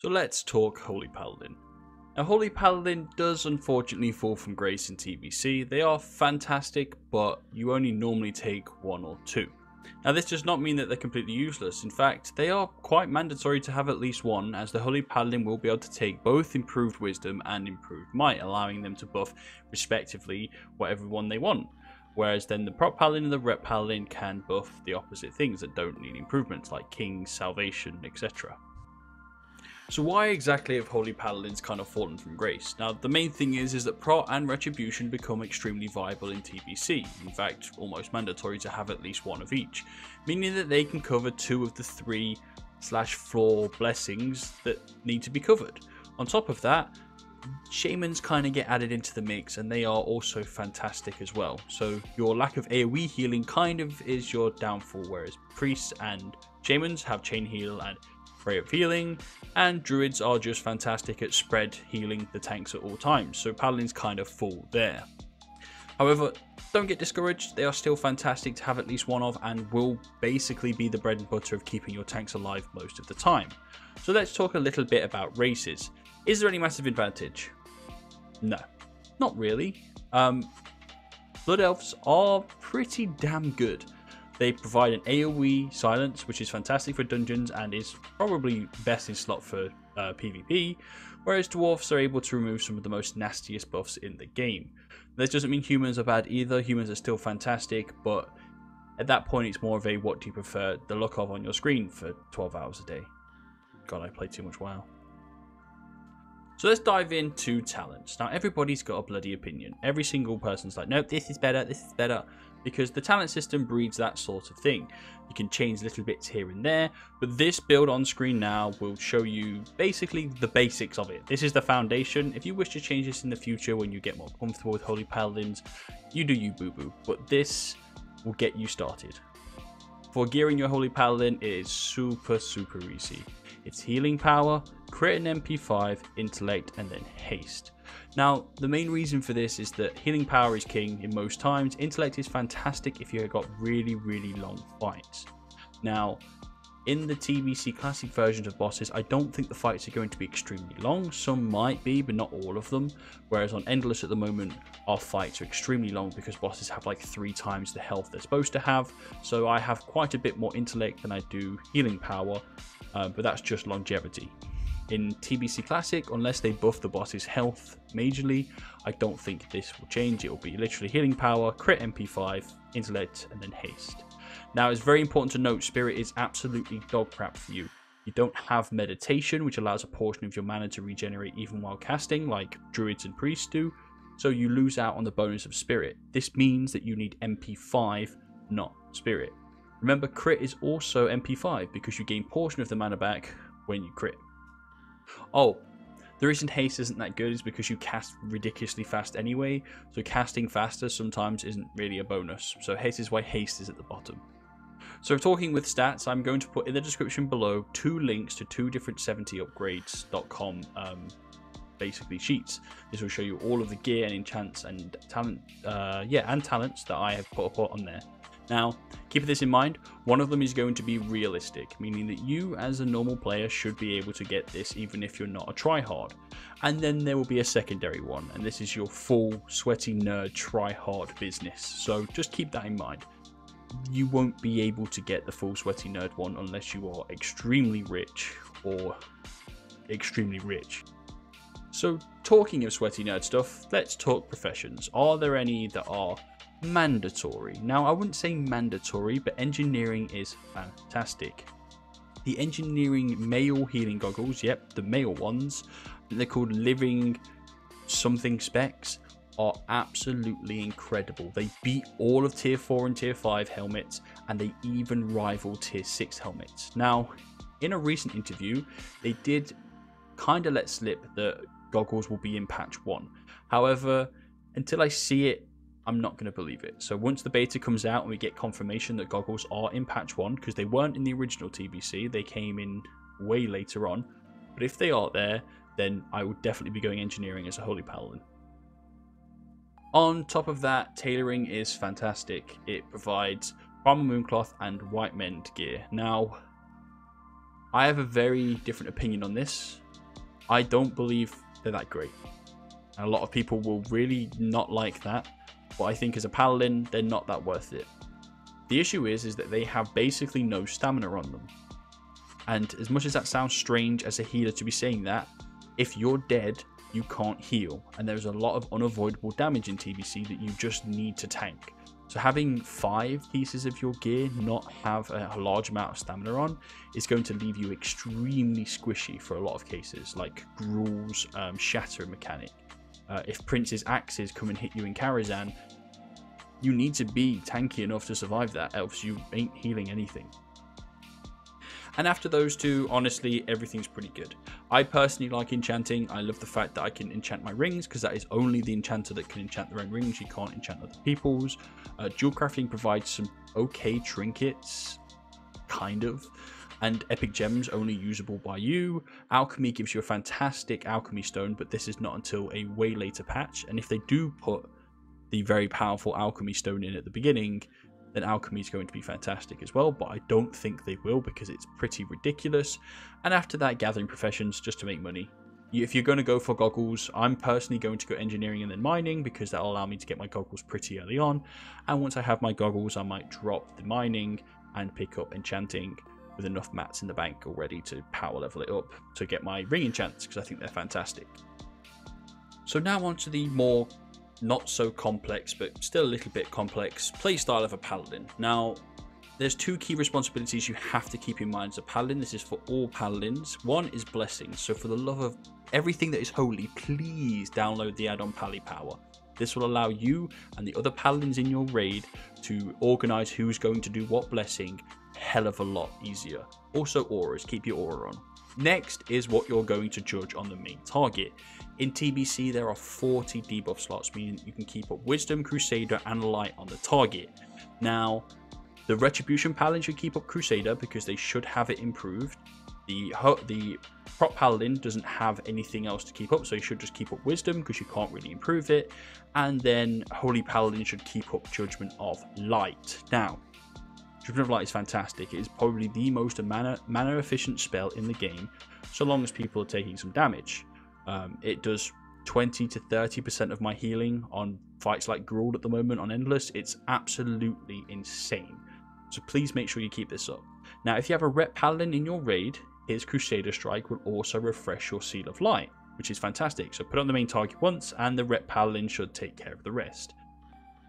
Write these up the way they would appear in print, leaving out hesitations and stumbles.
So let's talk Holy Paladin. Now Holy Paladin does unfortunately fall from grace in TBC. They are fantastic, but you only normally take one or two. Now this does not mean that they're completely useless. In fact, they are quite mandatory to have at least one, as the Holy Paladin will be able to take both improved wisdom and improved might, allowing them to buff respectively whatever one they want. Whereas then the prop paladin and the rep paladin can buff the opposite things that don't need improvements, like kings, salvation, etc. So why exactly have Holy Paladins kind of fallen from grace? Now the main thing is that Prot and Retribution become extremely viable in TBC, in fact almost mandatory to have at least one of each, meaning that they can cover two of the 3/4 blessings that need to be covered. On top of that, Shamans kind of get added into the mix, and they are also fantastic as well. So your lack of AoE healing kind of is your downfall, whereas Priests and Shamans have Chain Heal and Fray of Healing, and Druids are just fantastic at spread healing the tanks at all times, so Paladins kind of fall there. However, don't get discouraged, they are still fantastic to have at least one of, and will basically be the bread and butter of keeping your tanks alive most of the time. So let's talk a little bit about races. Is there any massive advantage? No, not really. Blood Elves are pretty damn good. They provide an AoE silence, which is fantastic for dungeons and is probably best in slot for PvP, whereas Dwarfs are able to remove some of the most nastiest buffs in the game. This doesn't mean humans are bad either. Humans are still fantastic, but at that point it's more of a what do you prefer the look of on your screen for 12 hours a day. God, I play too much WoW. So let's dive into talents. Now everybody's got a bloody opinion. Every single person's like, nope, this is better, because the talent system breeds that sort of thing. You can change little bits here and there, but this build on screen now will show you basically the basics of it. This is the foundation. If you wish to change this in the future when you get more comfortable with Holy Paladins, you do you boo-boo, but this will get you started. For gearing your Holy Paladin, it is super easy. It's healing power, crit and MP5, intellect, and then haste. Now, the main reason for this is that healing power is king in most times. Intellect is fantastic if you've got really long fights. Now, in the TBC classic versions of bosses, I don't think the fights are going to be extremely long. Some might be, but not all of them. Whereas on Endless at the moment, our fights are extremely long because bosses have like 3 times the health they're supposed to have. So I have quite a bit more intellect than I do healing power, but that's just longevity. In TBC Classic, unless they buff the boss's health majorly, I don't think this will change. It will be literally healing power, crit MP5, intellect, and then haste. Now, it's very important to note, Spirit is absolutely dog crap for you. You don't have meditation, which allows a portion of your mana to regenerate even while casting, like Druids and Priests do, so you lose out on the bonus of Spirit. This means that you need MP5, not Spirit. Remember, crit is also MP5 because you gain portion of the mana back when you crit. Oh, the reason haste isn't that good is because you cast ridiculously fast anyway, so casting faster sometimes isn't really a bonus. So haste is why haste is at the bottom. So talking with stats, I'm going to put in the description below 2 links to 2 different 70upgrades.com basically sheets. This will show you all of the gear and enchants and talents that I have put on there. Now, keep this in mind, one of them is going to be realistic, meaning that you as a normal player should be able to get this even if you're not a tryhard. And then there will be a secondary one, and this is your full sweaty nerd tryhard business. So just keep that in mind. You won't be able to get the full sweaty nerd one unless you are extremely rich or extremely rich. So talking of sweaty nerd stuff, let's talk professions. Are there any that are mandatory? Now, I wouldn't say mandatory, but engineering is fantastic. The engineering male healing goggles, yep, the male ones, they're called living something specs, are absolutely incredible. They beat all of tier 4 and tier 5 helmets, and they even rival tier 6 helmets. Now, in a recent interview, they did kind of let slip that goggles will be in patch 1. However, until I see it, I'm not going to believe it. So once the beta comes out and we get confirmation that goggles are in patch 1, because they weren't in the original TBC, they came in way later on, but if they are there, then I would definitely be going engineering as a Holy Paladin. On top of that, tailoring is fantastic. It provides Primal Mooncloth and White Mend gear. Now, I have a very different opinion on this. I don't believe they're that great. And a lot of people will really not like that, but I think as a paladin, they're not that worth it. The issue is that they have basically no stamina on them. And as much as that sounds strange as a healer to be saying that, if you're dead, you can't heal. And there's a lot of unavoidable damage in TBC that you just need to tank. So having 5 pieces of your gear not have a large amount of stamina on is going to leave you extremely squishy for a lot of cases, like Gruul's shatter mechanic. If Prince's axes come and hit you in Karazhan, you need to be tanky enough to survive that, else you ain't healing anything. And after those two, honestly, everything's pretty good. I personally like enchanting. I love the fact that I can enchant my rings, because that is only the enchanter that can enchant their own rings. You can't enchant other people's. Jewel crafting provides some okay trinkets, kind of. And epic gems only usable by you. Alchemy gives you a fantastic alchemy stone, but this is not until a way later patch. And if they do put the very powerful alchemy stone in at the beginning, then alchemy is going to be fantastic as well, but I don't think they will, because it's pretty ridiculous. And after that, gathering professions just to make money. If you're going to go for goggles, I'm personally going to go engineering and then mining, because that'll allow me to get my goggles pretty early on. And once I have my goggles, I might drop the mining and pick up enchanting with enough mats in the bank already to power level it up to get my ring enchants, because I think they're fantastic. So now on to the more not so complex, but still a little bit complex playstyle of a paladin. Now, there's 2 key responsibilities you have to keep in mind as a paladin. This is for all paladins. One is blessings. So for the love of everything that is holy, please download the add-on Pally Power. This will allow you and the other paladins in your raid to organize who's going to do what blessing hell of a lot easier. Also auras, keep your aura on. Next is what you're going to judge on the main target. In TBC, there are 40 debuff slots, meaning you can keep up Wisdom, Crusader, and Light on the target. Now, the Retribution Paladin should keep up Crusader because they should have it improved. The Prop Paladin doesn't have anything else to keep up, so you should just keep up Wisdom because you can't really improve it. And then Holy Paladin should keep up Judgment of Light. Now, Judgment of Light is fantastic. It is probably the most mana efficient spell in the game, so long as people are taking some damage. It does 20 to 30% of my healing on fights like Gruul at the moment on Endless. It's absolutely insane. So please make sure you keep this up. Now, if you have a Rep Paladin in your raid, his Crusader Strike will also refresh your Seal of Light, which is fantastic. So put on the main target once, and the Rep Paladin should take care of the rest.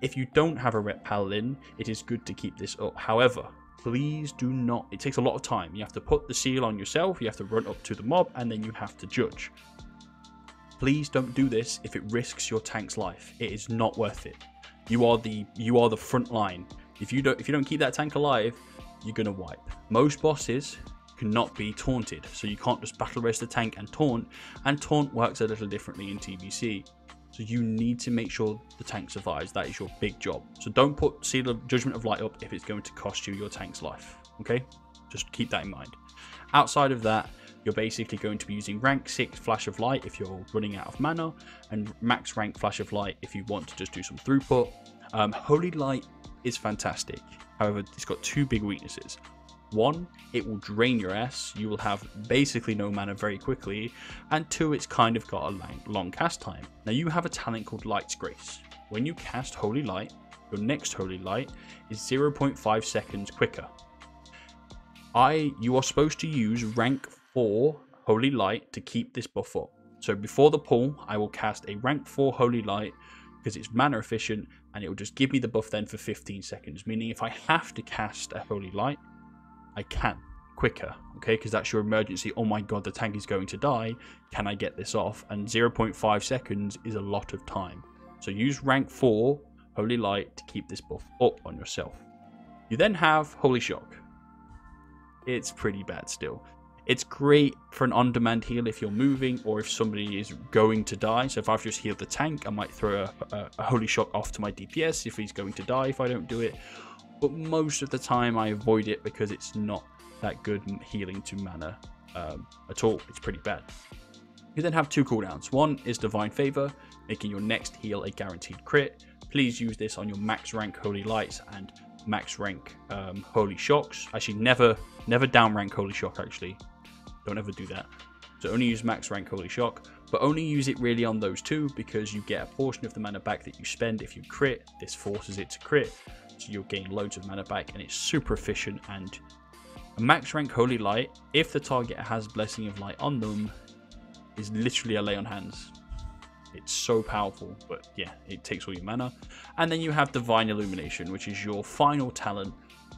If you don't have a Rep Paladin, it is good to keep this up. However, please do not. It takes a lot of time. You have to put the seal on yourself, you have to run up to the mob, and then you have to judge. Please don't do this if it risks your tank's life. It is not worth it. You are the front line. If you don't keep that tank alive, you're gonna wipe. Most bosses cannot be taunted, so you can't just battle rest the tank and taunt works a little differently in TBC. So you need to make sure the tank survives. That is your big job. So don't put Seal of Judgment of Light up if it's going to cost you your tank's life. Okay? Just keep that in mind. Outside of that, you're basically going to be using rank 6 Flash of Light if you're running out of mana, and max rank Flash of Light if you want to just do some throughput. Holy Light is fantastic. However, it's got 2 big weaknesses. One, it will drain your ass. You will have basically no mana very quickly. And 2, it's kind of got a long cast time. Now, you have a talent called Light's Grace. When you cast Holy Light, your next Holy Light is 0.5 seconds quicker. You are supposed to use rank 4 Holy Light to keep this buff up. So before the pull, I will cast a rank 4 Holy Light because it's mana efficient, and it will just give me the buff then for 15 seconds. Meaning if I have to cast a Holy Light, I can quicker, okay? Because that's your emergency. Oh my god, the tank is going to die. Can I get this off? And 0.5 seconds is a lot of time. So use rank 4 Holy Light to keep this buff up on yourself. You then have Holy Shock. It's pretty bad still. It's great for an on-demand heal if you're moving or if somebody is going to die. So if I've just healed the tank, I might throw a Holy Shock off to my DPS if he's going to die if I don't do it. But most of the time I avoid it because it's not that good healing to mana at all. It's pretty bad. You then have 2 cooldowns. One is Divine Favor, making your next heal a guaranteed crit. Please use this on your max rank Holy Lights and max rank Holy Shocks. Actually, never down rank Holy Shock, actually. Don't ever do that. So only use max rank Holy Shock, but only use it really on those two because you get a portion of the mana back that you spend if you crit. This forces it to crit, so you'll gain loads of mana back, and it's super efficient. And a max rank Holy Light, if the target has Blessing of Light on them, is literally a lay on hands. It's so powerful, but yeah, it takes all your mana. And then you have Divine Illumination, which is your final talent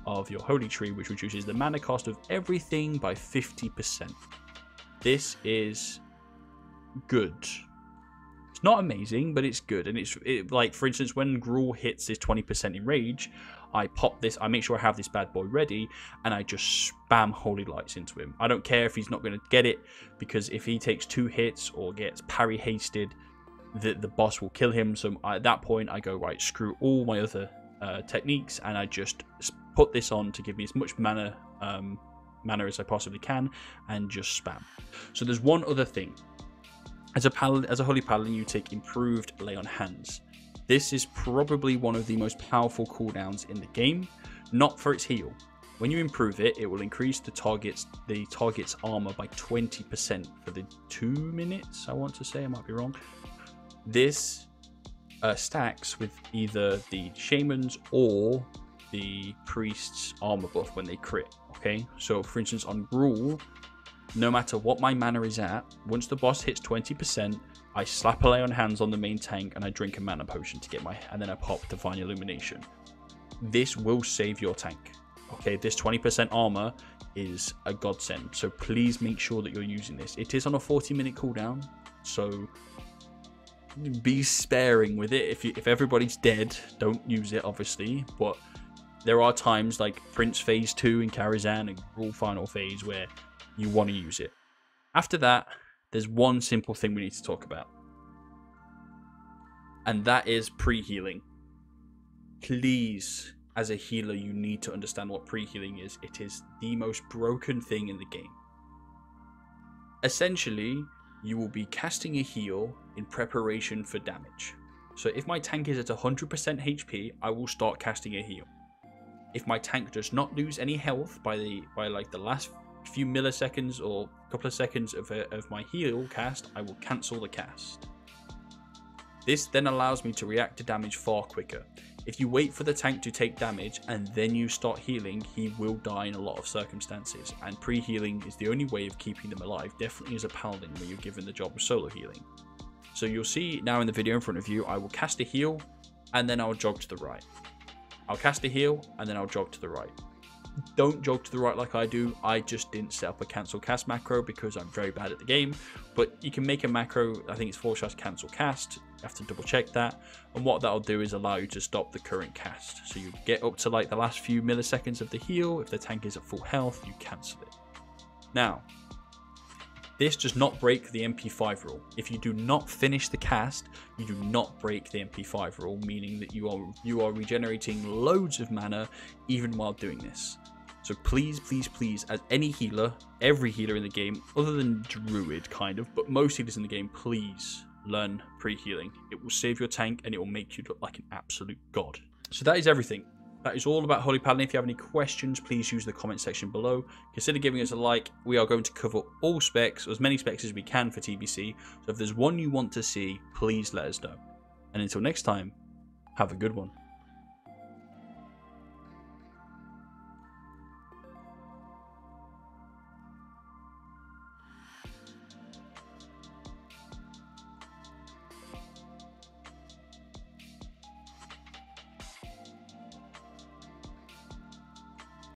of your Holy Tree, which reduces the mana cost of everything by 50%. This is good. It's not amazing, but it's good. And it's like, for instance, when Gruul hits this 20% in rage, I pop this, I make sure I have this bad boy ready, and I just spam Holy Lights into him. I don't care if he's not going to get it, because if he takes 2 hits or gets parry hasted, the boss will kill him. So at that point, I go, right, screw all my other techniques, and I just put this on to give me as much mana as I possibly can, and just spam. So there's one other thing. As a Holy Paladin, you take improved Lay on Hands. This is probably one of the most powerful cooldowns in the game, not for its heal. When you improve it, it will increase the target's armor by 20% for the 2 minutes, I want to say, I might be wrong. This stacks with either the Shaman's or the Priest's armor buff when they crit, okay? So for instance, on Gruul, no matter what my mana is at, once the boss hits 20%, I slap a Lay on Hands on the main tank and I drink a mana potion to get and then I pop Divine Illumination. This will save your tank, okay? This 20% armor is a godsend, so please make sure that you're using this. It is on a 40-minute cooldown, so be sparing with it. If everybody's dead, don't use it, obviously, but there are times like Prince Phase 2 in Karazhan and Gruul Final Phase where you want to use it. After that, there's one simple thing we need to talk about, and that is pre-healing. Please, as a healer, you need to understand what pre-healing is. It is the most broken thing in the game. Essentially, you will be casting a heal in preparation for damage. So if my tank is at 100% HP, I will start casting a heal. If my tank does not lose any health by like the last few milliseconds or couple of seconds of my heal cast, I will cancel the cast. This then allows me to react to damage far quicker. If you wait for the tank to take damage and then you start healing, he will die in a lot of circumstances, and pre-healing is the only way of keeping them alive, definitely as a paladin where you're given the job of solo healing. So you'll see now in the video in front of you, I will cast a heal and then I'll jog to the right. I'll cast a heal and then I'll jog to the right. Don't jog to the right like I do. I just didn't set up a cancel cast macro because I'm very bad at the game, but you can make a macro, I think it's / cancel cast. You have to double check that, and what that'll do is allow you to stop the current cast. So you get up to like the last few milliseconds of the heal. If the tank is at full health, you cancel it. Now, this does not break the MP5 rule. If you do not finish the cast, you do not break the MP5 rule, meaning that you are regenerating loads of mana even while doing this. So please, please, please, as any healer, every healer in the game, other than Druid kind of, but most healers in the game, please learn pre-healing. It will save your tank and it will make you look like an absolute god. So that is everything. That is all about Holy Paladin. If you have any questions, please use the comment section below. Consider giving us a like. We are going to cover all specs, or as many specs as we can for TBC. So if there's one you want to see, please let us know. And until next time, have a good one.